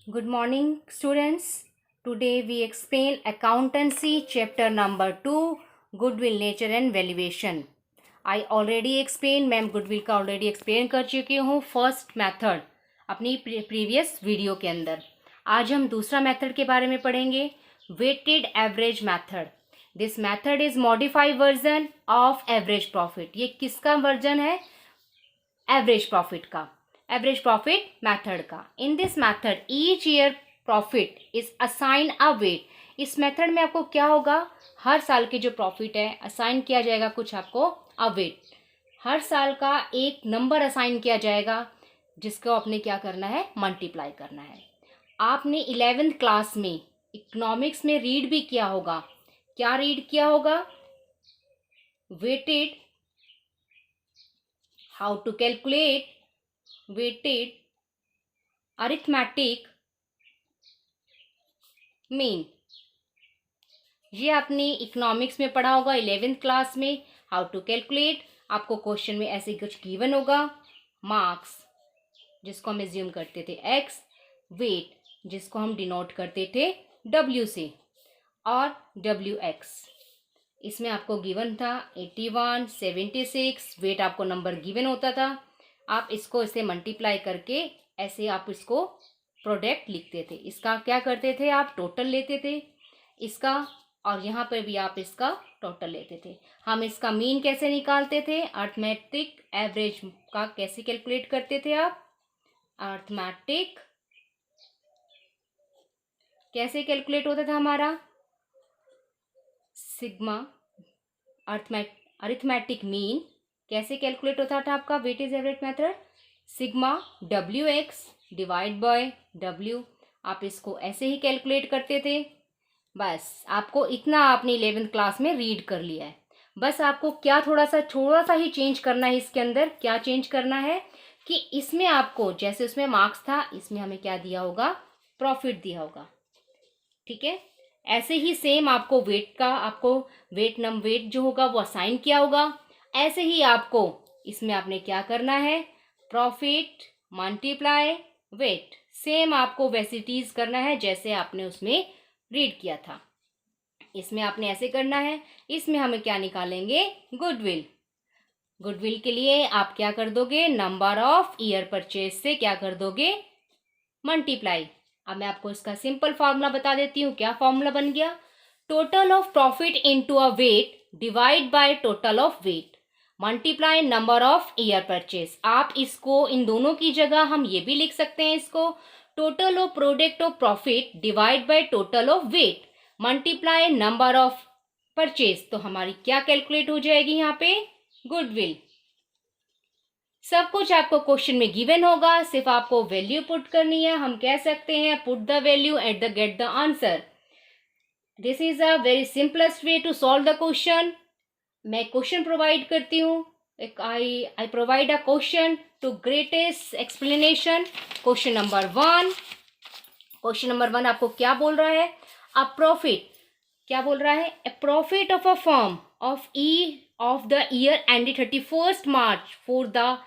Good morning, students. Today we explain accountancy chapter number 2, goodwill nature and valuation. I already explained, ma'am goodwill का already explain कर चुकी हूँ first method अपनी previous video के अंदर. आज हम दूसरा मेथड के बारे में पढ़ेंगे, weighted average method. This method is modified version of average profit. ये किसका वर्जन है? एवरेज प्रॉफिट का, एवरेज प्रॉफिट मेथड का. In this method each year profit is assign a weight. इस मेथड में आपको क्या होगा, हर साल के जो प्रॉफिट है असाइन किया जाएगा कुछ आपको अ वेट. हर साल का एक नंबर असाइन किया जाएगा जिसको आपने क्या करना है, मल्टीप्लाई करना है. आपने 11th क्लास में इकोनॉमिक्स में रीड भी किया होगा. क्या रीड किया होगा? Weighted, how to calculate weighted arithmetic mean. ये आपने इकोनॉमिक्स में पढ़ा होगा 11th क्लास में. हाउ टू कैलकुलेट, आपको क्वेश्चन में ऐसे कुछ गिवन होगा. मार्क्स जिसको हम एज्यूम करते थे एक्स, वेट जिसको हम डिनोट करते थे डब्ल्यू से, और डब्ल्यू एक्स. इसमें आपको गिवन था 81, 76. वेट आपको नंबर गिवन होता था. आप इसको इसे मल्टीप्लाई करके ऐसे आप इसको प्रोडक्ट लिखते थे. इसका क्या करते थे, आप टोटल लेते थे इसका, और यहाँ पर भी आप इसका टोटल लेते थे. हम इसका मीन कैसे निकालते थे, अरिथमेटिक एवरेज का कैसे कैलकुलेट करते थे आप, अरिथमेटिक कैसे कैलकुलेट होता था हमारा, सिग्मा अरिथमेटिक मीन कैसे कैलकुलेट होता था आपका weightage average method, sigma W x divide by W. आप इसको ऐसे ही कैलकुलेट करते थे. बस आपको इतना आपने 11th क्लास में रीड कर लिया है. बस आपको क्या थोड़ा सा ही चेंज करना है इसके अंदर. क्या चेंज करना है कि इसमें आपको जैसे उसमें मार्क्स था, इसमें हमें क्या दिया होगा, प्रॉफिट दिया होगा. ठीक है, ऐसे ही सेम आपको वेट का, आपको वेट जो होगा वो असाइन किया होगा. ऐसे ही आपको इसमें आपने क्या करना है, प्रॉफिट मल्टीप्लाई वेट. सेम आपको वैसे चीज करना है जैसे आपने उसमें रीड किया था. इसमें आपने ऐसे करना है. इसमें हमें क्या निकालेंगे, गुडविल. गुडविल के लिए आप क्या कर दोगे, नंबर ऑफ ईयर परचेज से क्या कर दोगे, मल्टीप्लाई. अब मैं आपको इसका सिंपल फॉर्मूला बता देती हूँ. क्या फॉर्मूला बन गया, total of profit into a wait divide by total of weight multiply number of year purchase. आप इसको इन दोनों की जगह हम ये भी लिख सकते हैं, इसको total of product of profit divide by total of weight multiply number of purchase. तो हमारी क्या कैलकुलेट हो जाएगी यहाँ पे, गुडविल. सब कुछ आपको क्वेश्चन में गिवन होगा, सिर्फ आपको वैल्यू पुट करनी है. हम कह सकते हैं put the value at the get the answer. This is a very simplest way to solve the question. मैं क्वेश्चन प्रोवाइड करती हूँ. I provide a question to greatest explanation. Question number 1. Question number 1 आपको क्या बोल रहा है, अ profit. क्या बोल रहा है, a profit of a firm of the year ended 31st March for the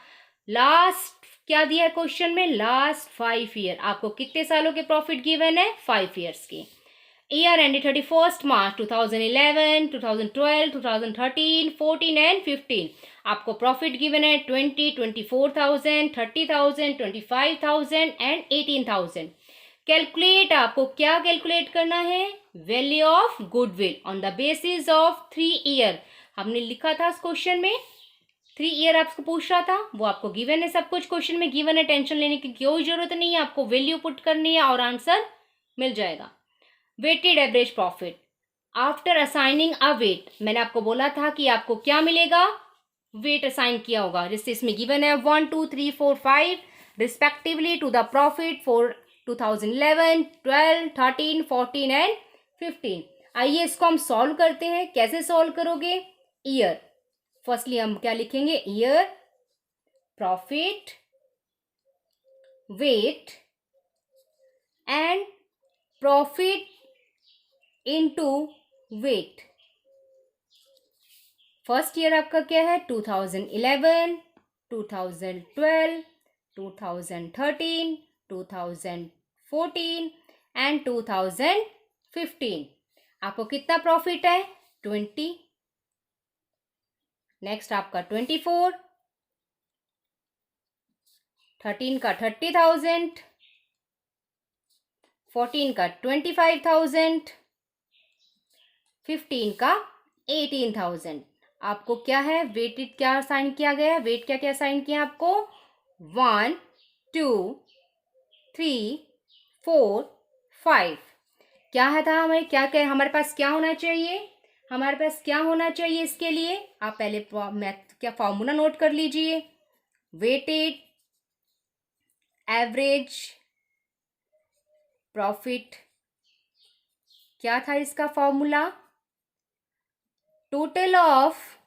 last, क्या दिया है क्वेश्चन में, लास्ट 5 ईयर. आपको कितने सालों के प्रॉफिट गिवन है, 5 ईयर्स के. Year ended 31st March 2011, 2012, 2013, 14 and 15. आपको प्रॉफिट गिवन है 20, 24,000, 30,000, 25,000 एंड 18,000. कैलकुलेट, आपको क्या कैलकुलेट करना है, value of goodwill on the basis of 3 year. हमने लिखा था इस क्वेश्चन में 3 ईयर आपको पूछ रहा था, वो आपको गिवन है, सब कुछ क्वेश्चन में गिवन है. टेंशन लेने की कोई जरूरत नहीं है, आपको वैल्यू पुट करनी है और आंसर मिल जाएगा. Weighted average profit after assigning a weight. मैंने आपको बोला था कि आपको क्या मिलेगा, वेट असाइन किया होगा. जैसे इसमें गिवन है 1, 2, 3, 4, 5 respectively to the profit for 2011, 12, 13, 14 and 15. आइए इसको हम सॉल्व करते हैं. कैसे सॉल्व करोगे, ईयर. फर्स्टली हम क्या लिखेंगे, year, profit, weight and profit into weight. First year आपका क्या है, 2011, 2012, 2013, 2014 14 एंड 2015 आपको कितना प्रॉफिट है 20। नेक्स्ट आपका 24, 13 का 30,000, 14 का 25,000, 15 का 18,000। आपको क्या है वेटेड क्या साइन किया गया है, वेट क्या क्या साइन किया आपको 1 2 3 4 5। क्या है था हमें क्या क्या हमारे पास क्या होना चाहिए, हमारे पास क्या होना चाहिए इसके लिए आप पहले मैथ क्या फॉर्मूला नोट कर लीजिए। वेटेड एवरेज प्रॉफिट क्या था इसका formula, total of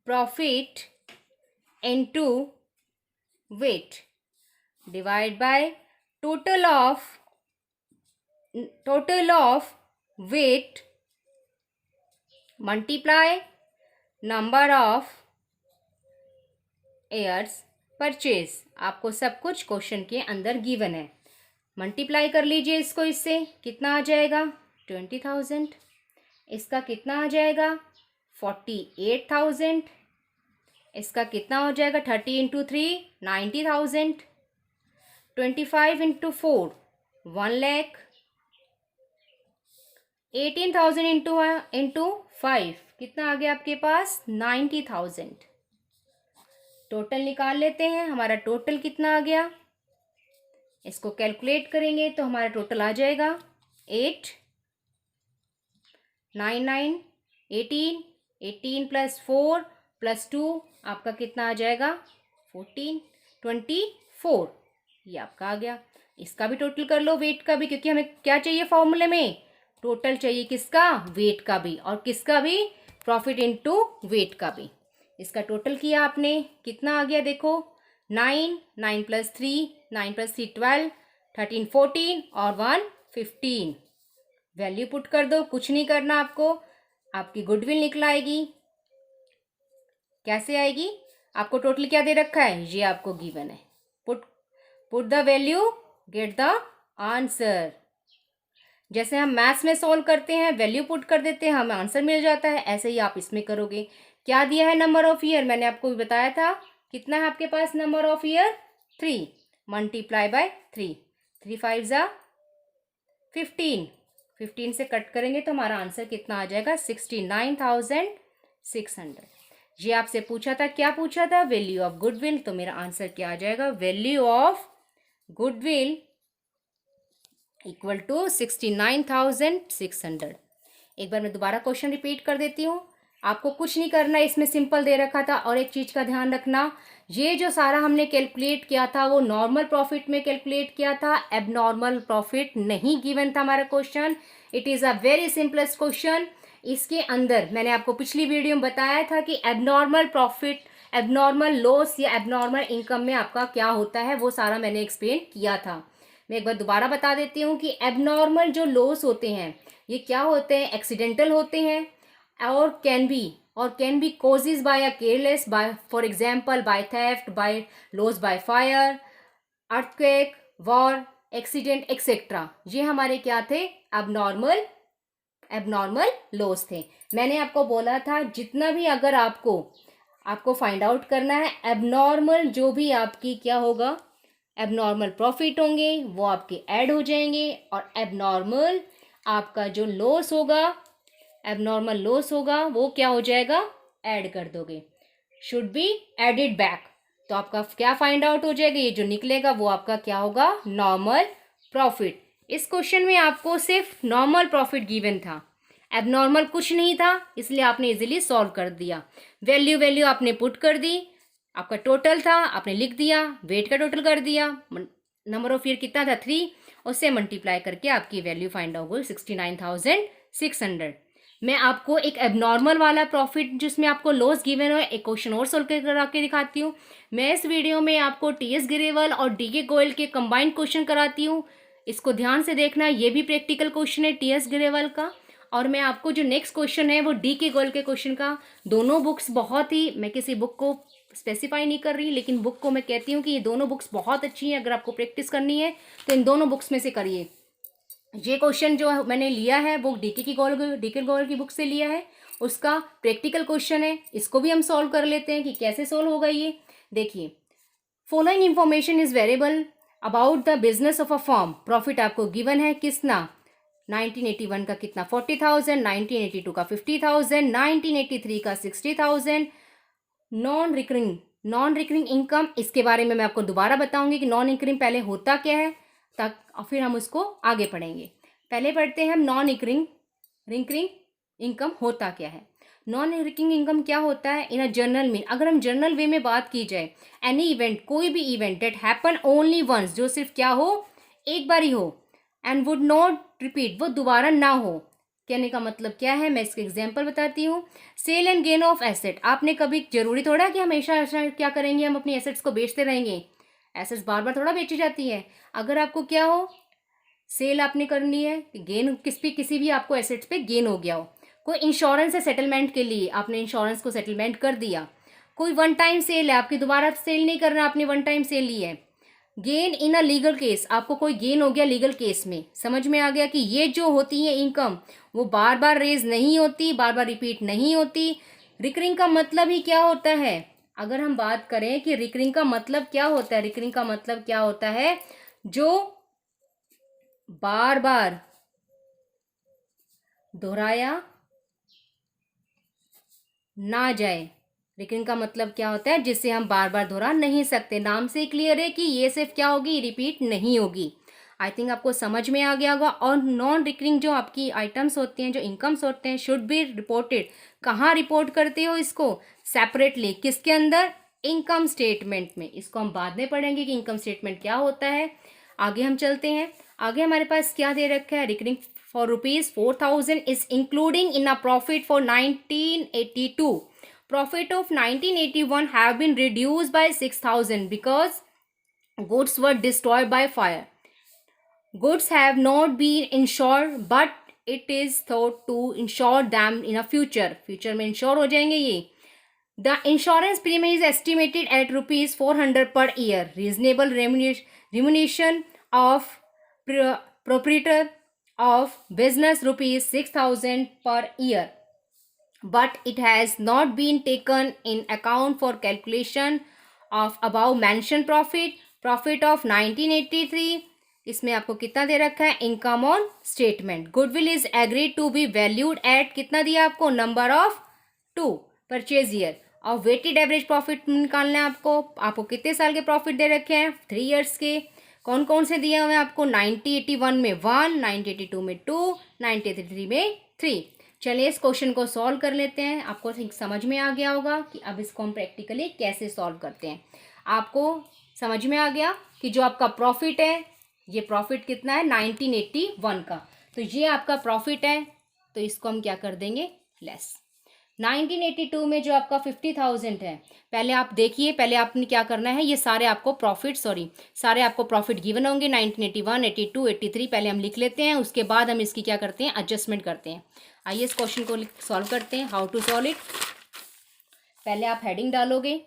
profit into weight divide by total of weight multiply number of years purchase. आपको सब कुछ क्वेश्चन के अंदर गिवन है, मल्टीप्लाई कर लीजिए इसको, इससे कितना आ जाएगा 20,000, इसका कितना आ जाएगा 48,000, इसका कितना हो जाएगा 30 इंटू 3 90,000, 25 इंटू 4 1 लाख, 18,000 इंटू 5 कितना आ गया आपके पास 90,000। टोटल निकाल लेते हैं, हमारा टोटल कितना आ गया, इसको कैलकुलेट करेंगे तो हमारा टोटल आ जाएगा 8 9 9 18, 18 प्लस 4 प्लस 2 आपका कितना आ जाएगा 14 24, ये आपका आ गया। इसका भी टोटल कर लो वेट का भी, क्योंकि हमें क्या चाहिए फॉर्मूले में टोटल चाहिए किसका वेट का भी और किसका भी प्रॉफिट इनटू वेट का भी। इसका टोटल किया आपने कितना आ गया देखो 9 9 प्लस 3 9 प्लस 3 12 13 14 और 1 15। वैल्यू पुट कर दो, कुछ नहीं करना आपको, आपकी गुडविल निकल आएगी। कैसे आएगी, आपको टोटल क्या दे रखा है ये आपको गिवन है, put the value gate the answer. जैसे हम मैथ्स में सॉल्व करते हैं वैल्यू पुट कर देते हैं हमें आंसर मिल जाता है, ऐसे ही आप इसमें करोगे। क्या दिया है नंबर ऑफ ईयर, मैंने आपको भी बताया था कितना है आपके पास number of year 3 multiply by 3 3 5 जा 15, 15 से कट करेंगे तो हमारा आंसर कितना आ जाएगा 69,600। ये आपसे पूछा था, क्या पूछा था वैल्यू ऑफ गुडविल, तो मेरा आंसर क्या आ जाएगा value of goodwill equal to 69,600। एक बार मैं दोबारा क्वेश्चन रिपीट कर देती हूँ, आपको कुछ नहीं करना, इसमें सिंपल दे रखा था। और एक चीज़ का ध्यान रखना, ये जो सारा हमने कैलकुलेट किया था वो नॉर्मल प्रॉफिट में कैलकुलेट किया था, एबनॉर्मल प्रॉफिट नहीं गिवन था हमारा question. It is a very simplest question. इसके अंदर मैंने आपको पिछली वीडियो में बताया था कि एबनॉर्मल प्रॉफिट, एबनॉर्मल लॉस या एबनॉर्मल इनकम में आपका क्या होता है, वो सारा मैंने एक्सप्लेन किया था। मैं एक बार दोबारा बता देती हूँ कि एबनॉर्मल जो लॉस होते हैं ये क्या होते हैं, एक्सीडेंटल होते हैं और can be causes by a careless, by for example by theft, by loss by fire, earthquake, war, accident etcetera. ये हमारे क्या थे एबनॉर्मल लॉस थे। मैंने आपको बोला था जितना भी अगर आपको फाइंड आउट करना है एबनॉर्मल जो भी आपकी क्या होगा एबनॉर्मल प्रॉफिट होंगे वो आपके ऐड हो जाएंगे, और एबनॉर्मल आपका जो लॉस होगा एबनॉर्मल लॉस होगा वो क्या हो जाएगा ऐड कर दोगे, शुड बी एडिड बैक। तो आपका क्या फाइंड आउट हो जाएगा, ये जो निकलेगा वो आपका क्या होगा नॉर्मल प्रॉफिट। इस क्वेश्चन में आपको सिर्फ नॉर्मल प्रॉफिट गिवन था, एबनॉर्मल कुछ नहीं था, इसलिए आपने इजीली सॉल्व कर दिया। वैल्यू आपने पुट कर दी, आपका टोटल था आपने लिख दिया, वेट का टोटल कर दिया, नंबर ऑफ ईयर कितना था 3, उससे मल्टीप्लाई करके आपकी वैल्यू फाइंड आउट हुई 69,600। मैं आपको एक एबनॉर्मल वाला प्रॉफिट जिसमें आपको लॉस गिवन हो एक क्वेश्चन और सोल्व करा के दिखाती हूँ। मैं इस वीडियो में आपको टीएस ग्रेवल और डीके गोयल के कंबाइंड क्वेश्चन कराती हूँ, इसको ध्यान से देखना, ये भी प्रैक्टिकल क्वेश्चन है टीएस ग्रेवल का। और मैं आपको जो नेक्स्ट क्वेश्चन है वो डीके गोयल के क्वेश्चन का, दोनों बुक्स बहुत ही, मैं किसी बुक को स्पेसिफाई नहीं कर रही, लेकिन बुक को मैं कहती हूँ कि ये दोनों बुक्स बहुत अच्छी हैं। अगर आपको प्रैक्टिस करनी है तो इन दोनों बुक्स में से करिए। ये क्वेश्चन जो मैंने लिया है वो डीके गौर की बुक से लिया है, उसका प्रैक्टिकल क्वेश्चन है। इसको भी हम सॉल्व कर लेते हैं कि कैसे सॉल्व होगा ये। देखिए, following information is variable about the business of a firm. Profit आपको गिवन है कितना, 1981 का कितना 40,000, 1982 का 50,000, 1983 का 60,000। नॉन रिकरिंग इनकम, इसके बारे में मैं आपको दोबारा बताऊंगी कि नॉन रिकरिंग पहले होता क्या है, तक फिर हम उसको आगे पढ़ेंगे। पहले पढ़ते हैं हम नॉन रिकरिंग इनकम होता क्या है। नॉन रिकरिंग इनकम क्या होता है इन अ जनरल मीन, अगर हम जनरल वे में बात की जाए, एनी इवेंट, कोई भी event that happen only once, जो सिर्फ क्या हो, एक बार ही हो, एंड वुड नॉट रिपीट, वो दोबारा ना हो। कहने का मतलब क्या है, मैं इसके एग्जांपल बताती हूँ। Sale and gain of asset, आपने कभी, जरूरी थोड़ा कि हमेशा क्या करेंगे, हम अपनी एसेट्स को बेचते रहेंगे। एसेट्स बार बार थोड़ा बेची जाती है। अगर आपको क्या हो, सेल आपने करनी है, गेन किसी भी आपको एसेट्स पे गेन हो गया हो, कोई इंश्योरेंस है सेटलमेंट के लिए, आपने इंश्योरेंस को सेटलमेंट कर दिया, कोई वन टाइम सेल है, आपकी दोबारा सेल नहीं करना, आपने वन टाइम सेल ली है। Gain in a legal case, आपको कोई गेन हो गया लीगल केस में। समझ में आ गया कि ये जो होती है इनकम, वो बार बार रेज नहीं होती, बार बार रिपीट नहीं होती। रिकरिंग का मतलब ही क्या होता है, अगर हम बात करें कि रिकरिंग का मतलब क्या होता है, रिकरिंग का मतलब क्या होता है, जो बार बार दोहराया ना जाए। रिकरिंग का मतलब क्या होता है, जिसे हम बार बार दोहरा नहीं सकते। नाम से क्लियर है कि ये सिर्फ क्या होगी, रिपीट नहीं होगी। आई थिंक आपको समझ में आ गया होगा। और नॉन रिकरिंग जो आपकी आइटम्स होती हैं, जो इनकम्स होते हैं, शुड बी रिपोर्टेड, कहाँ रिपोर्ट करते हो इसको, सेपरेटली, किसके अंदर, इनकम स्टेटमेंट में। इसको हम बाद में पढ़ेंगे कि इनकम स्टेटमेंट क्या होता है। आगे हम चलते हैं। आगे हमारे पास क्या दे रखा है, recurring for ₹4,000 is including in a profit for 1982. Profit of 1981 have been reduced by 6,000 because goods were destroyed by fire. Goods have not been insured, but it is thought to insure them in a future. Future में insure हो जाएंगे ये. The insurance premium is estimated at ₹400 per year. Reasonable remuneration of proprietor of business ₹6,000 per year. But it has not been taken in account for calculation of above mentioned profit. Profit of 1983, इसमें आपको कितना दे रखा है, income on statement. Goodwill is agreed to be valued at, कितना दिया आपको, number of 2 purchase year. और वेटेड एवरेज प्रॉफिट निकालना है आपको कितने साल के प्रॉफिट दे रखे हैं, 3 ईयर्स के। कौन कौन से दिए हुए हैं आपको, 1981 में 1, 1982 में 2, 1983 में 3। चलिए इस क्वेश्चन को सॉल्व कर लेते हैं। आपको थिंक समझ में आ गया होगा कि अब इसको हम प्रैक्टिकली कैसे सॉल्व करते हैं। आपको समझ में आ गया कि जो आपका प्रॉफिट है, ये प्रॉफिट कितना है 1981 का, तो ये आपका प्रॉफिट है, तो इसको हम क्या कर देंगे, लेस। 1982 में जो आपका 50,000 है, पहले आप देखिए, पहले आपने क्या करना है, ये सारे आपको प्रॉफिट गिवन होंगे 1981, 82, 83, पहले हम लिख लेते हैं, उसके बाद हम इसकी क्या करते हैं, एडजस्टमेंट करते हैं। आइए इस क्वेश्चन को सॉल्व करते हैं। हाउ टू सॉल्व इट, पहले आप हेडिंग डालोगे,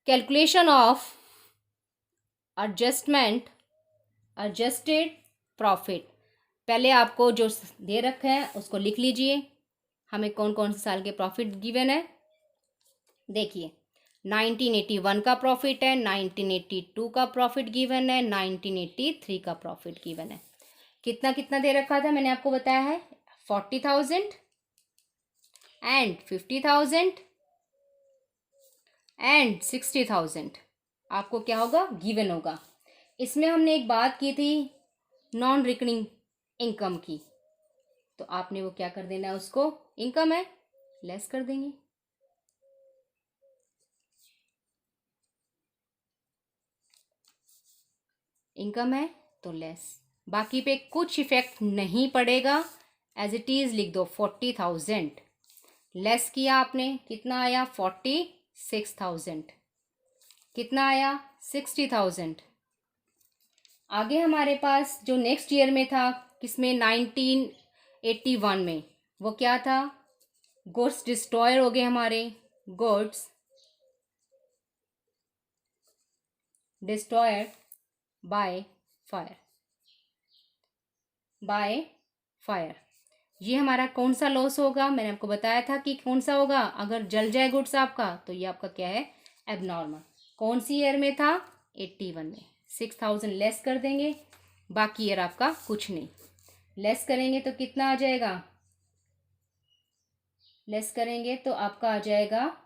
कैलकुलेशन ऑफ एडजस्टेड प्रॉफिट। पहले आपको जो दे रखा है उसको लिख लीजिए, हमें कौन कौन से साल के प्रॉफिट गिवन है। देखिए 1981 का प्रॉफिट है, 1982 का प्रॉफिट गिवन है, 1983 का प्रॉफिट गिवन है। कितना कितना दे रखा था, मैंने आपको बताया है 40,000 एंड 50,000 एंड 60,000 आपको क्या होगा, गिवन होगा। इसमें हमने एक बात की थी नॉन रिकरिंग इनकम की, तो आपने वो क्या कर देना है, उसको इनकम है लेस कर देंगे। इनकम है तो लेस, बाकी पे कुछ इफेक्ट नहीं पड़ेगा, एज इट इज लिख दो। 40,000 लेस किया आपने, कितना आया 46,000, कितना आया 60,000। आगे हमारे पास जो नेक्स्ट ईयर में था, किसमें 1981 में, वो क्या था गुड्स डिस्ट्रॉयर हो गए हमारे, goods destroyed by fire, by fire. ये हमारा कौन सा लॉस होगा, मैंने आपको बताया था कि कौन सा होगा, अगर जल जाए गुड्स आपका तो ये आपका क्या है, एबनॉर्मल। कौन सी ईयर में था, 81 में। 6000 लेस कर देंगे, बाकी ईयर आपका कुछ नहीं। लेस करेंगे तो कितना आ जाएगा, लेस करेंगे तो आपका आ जाएगा,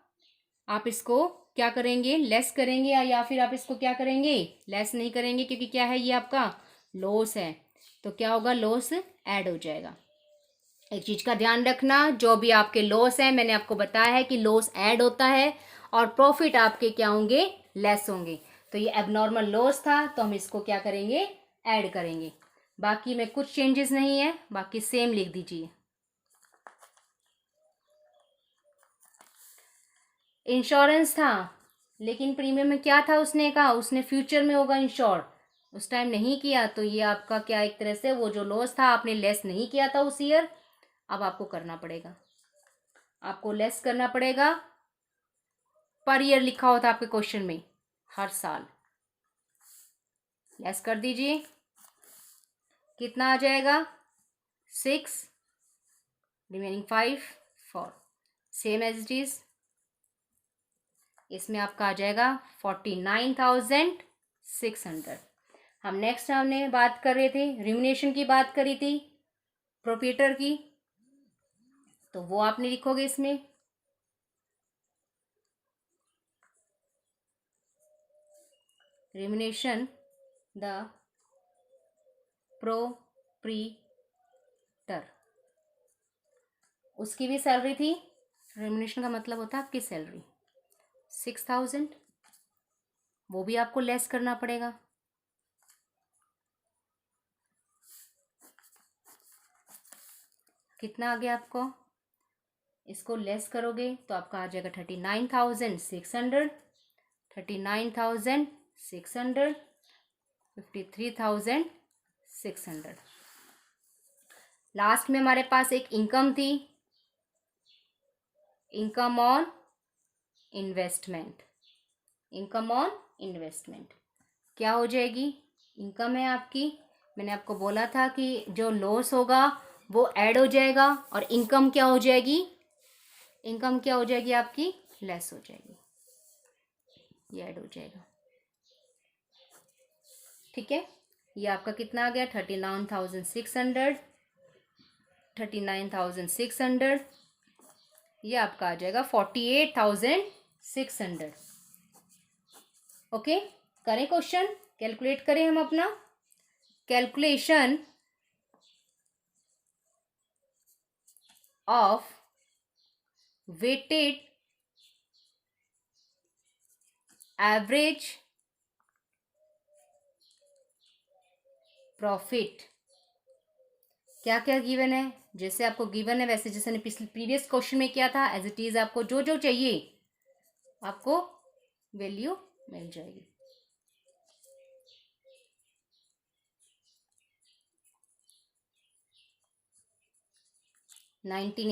आप इसको क्या करेंगे, लेस करेंगे या फिर आप इसको क्या करेंगे, लेस नहीं करेंगे क्योंकि क्या है, ये आपका लॉस है, तो क्या होगा, लॉस ऐड हो जाएगा। एक चीज़ का ध्यान रखना, जो भी आपके लॉस है, मैंने आपको बताया है कि लॉस ऐड होता है और प्रॉफिट आपके क्या होंगे, लेस होंगे। तो ये एबनॉर्मल लॉस था, तो हम इसको क्या करेंगे, ऐड करेंगे। बाकी में कुछ चेंजेस नहीं है, बाकी सेम लिख दीजिए। इंश्योरेंस था, लेकिन प्रीमियम में क्या था, उसने कहा उसने फ्यूचर में होगा इंश्योर, उस टाइम नहीं किया, तो ये आपका क्या, एक तरह से वो जो लॉस था आपने लेस नहीं किया था उस ईयर, अब आपको करना पड़ेगा, आपको लेस करना पड़ेगा। पर ईयर लिखा होता आपके क्वेश्चन में, हर साल लेस कर दीजिए, कितना आ जाएगा, 6, remaining 5 4, same as it is. इसमें आपका आ जाएगा 49,600। हम नेक्स्ट हमने बात कर रहे थे, रिम्यूनेशन की बात करी थी प्रोप्राइटर की, तो वो आपने लिखोगे इसमें, रिम्यूनेशन द प्रोप्राइटर, उसकी भी सैलरी थी। रिम्यूनेशन का मतलब होता है आपकी सैलरी 6000, वो भी आपको लेस करना पड़ेगा। कितना आ गया आपको, इसको लेस करोगे तो आपका आ जाएगा 39,600, 39,600, 53,600। लास्ट में हमारे पास एक इनकम थी, income on investment, income on investment क्या हो जाएगी, इनकम है आपकी, मैंने आपको बोला था कि जो लॉस होगा वो ऐड हो जाएगा और इनकम क्या हो जाएगी, इनकम क्या हो जाएगी आपकी, लेस हो जाएगी, ये ऐड हो जाएगा। ठीक है, ये आपका कितना आ गया, 39,600, 39,600, ये आपका आ जाएगा 48,600। ओके, करें क्वेश्चन, कैलकुलेट करें हम अपना calculation of weighted average profit. क्या क्या गिवन है, जैसे आपको गिवन है वैसे, जैसे ने प्रीवियस क्वेश्चन में किया था, एज इट इज आपको जो जो चाहिए आपको वैल्यू मिल जाएगी। नाइनटीन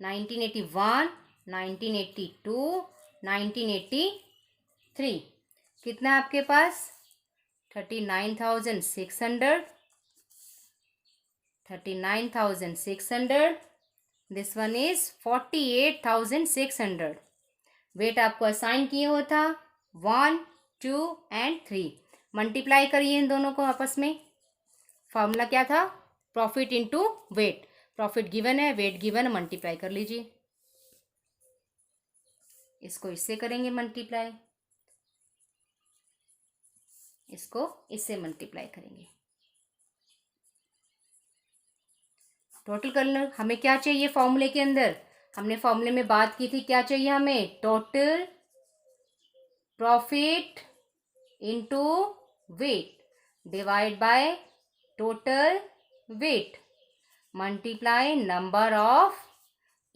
1981, 1982, 1983, कितना है आपके पास, 39,600, 39,600, दिस वन इज 48,600। वेट आपको असाइन किए हुआ था 1, 2 एंड 3, मल्टीप्लाई करिए इन दोनों को आपस में। फॉर्मूला क्या था, profit into wait, profit given है, वेट गिवन है, मल्टीप्लाई कर लीजिए, इसको इससे करेंगे मल्टीप्लाई, इसको इससे मल्टीप्लाई करेंगे, टोटल कर लो। हमें क्या चाहिए फॉर्मूले के अंदर, हमने फॉर्मूले में बात की थी, क्या चाहिए हमें, total profit into weight divide by total weight multiply number of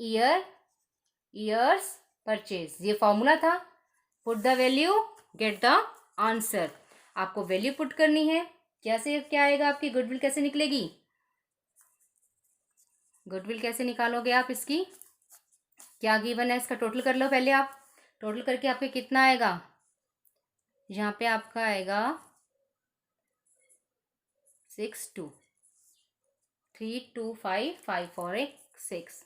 years purchase, ये फॉर्मूला था। Put the value gate the answer, आपको वैल्यू पुट करनी है, कैसे क्या आएगा आपकी गुडविल कैसे निकलेगी, गुडविल कैसे निकालोगे आप इसकी, क्या गिवन है इसका टोटल कर लो पहले आप। टोटल करके आपके कितना आएगा, यहाँ पे आपका आएगा 62325546।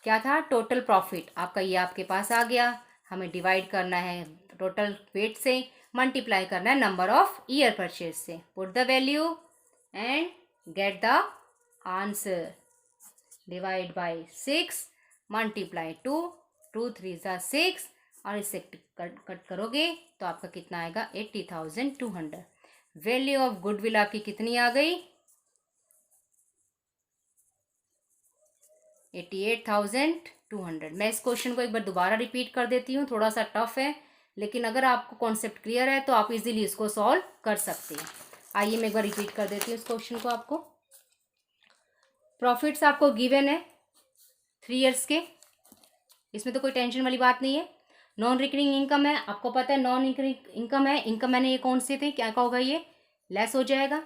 क्या था टोटल प्रॉफिट आपका, ये आपके पास आ गया। हमें डिवाइड करना है टोटल वेट से, मल्टीप्लाई करना है नंबर ऑफ ईयर परचेज से। Put the value and gate the answer. Divide by 6, multiply 2, 2 3 ज़ा 6, और इससे कट करोगे तो आपका कितना आएगा 80,200। वैल्यू ऑफ गुडविल आपकी कितनी आ गई, 88,200। मैं इस क्वेश्चन को एक बार दोबारा रिपीट कर देती हूँ, थोड़ा सा टफ है, लेकिन अगर आपको कॉन्सेप्ट क्लियर है तो आप इजीली इसको सॉल्व कर सकते हैं। आइए मैं एक बार रिपीट कर देती हूँ इस क्वेश्चन को आपको। प्रॉफिट्स आपको गिवन है 3 इयर्स के, इसमें तो कोई टेंशन वाली बात नहीं है। नॉन रिकरिंग इनकम है, आपको पता है नॉन रिकरिंग इनकम है। इनकम मैंने ये कौन से थे, क्या का होगा, ये लेस हो जाएगा,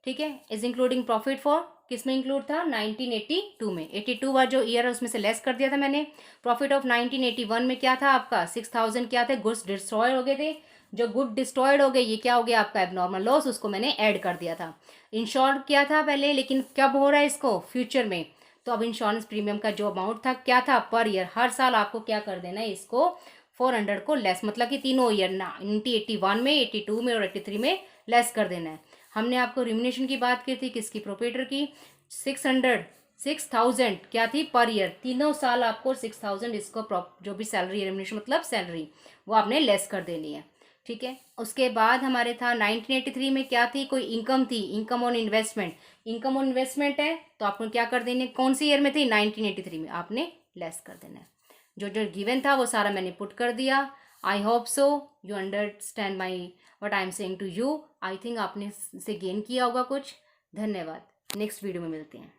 ठीक है। इज इंक्लूडिंग प्रॉफिट फॉर, किस में इंक्लूड था, 1982 में। 82 बार जो ईयर है उसमें से लेस कर दिया था मैंने। प्रॉफिट ऑफ 1981 में क्या था आपका 6000 क्या थे, गुड्स डिस्ट्रॉयड हो गए थे। जो गुड डिस्ट्रॉयड हो गए ये क्या हो गया आपका एबनॉर्मल लॉस, उसको मैंने ऐड कर दिया था। इंश्योर किया था पहले, लेकिन कब हो रहा है इसको, फ्यूचर में। तो अब इंश्योरेंस प्रीमियम का जो अमाउंट था क्या था पर ईयर, हर साल आपको क्या कर देना है इसको 400 को लेस, मतलब कि तीनों ईयर 1981 में, 82 में और 83 में लेस कर देना है। हमने आपको रिम्यूनेशन की बात की थी, किसकी, प्रोप्राइटर की। 6000 क्या थी पर ईयर, तीनों साल आपको 6000 इसको जो भी सैलरी रिम्यूनेशन मतलब सैलरी वो आपने लेस कर देनी है, ठीक है। उसके बाद हमारे था 1983 में क्या थी, कोई इनकम थी, income on investment. Income on investment है तो आपको क्या कर देनी है, कौन सी ईयर में थी, 1983 में, आपने लेस कर देना है। जो जो गिवन था वो सारा मैंने पुट कर दिया। I hope so you understand my what I am saying to you. I think आपने इससे गेन किया होगा कुछ। धन्यवाद, नेक्स्ट वीडियो में मिलते हैं।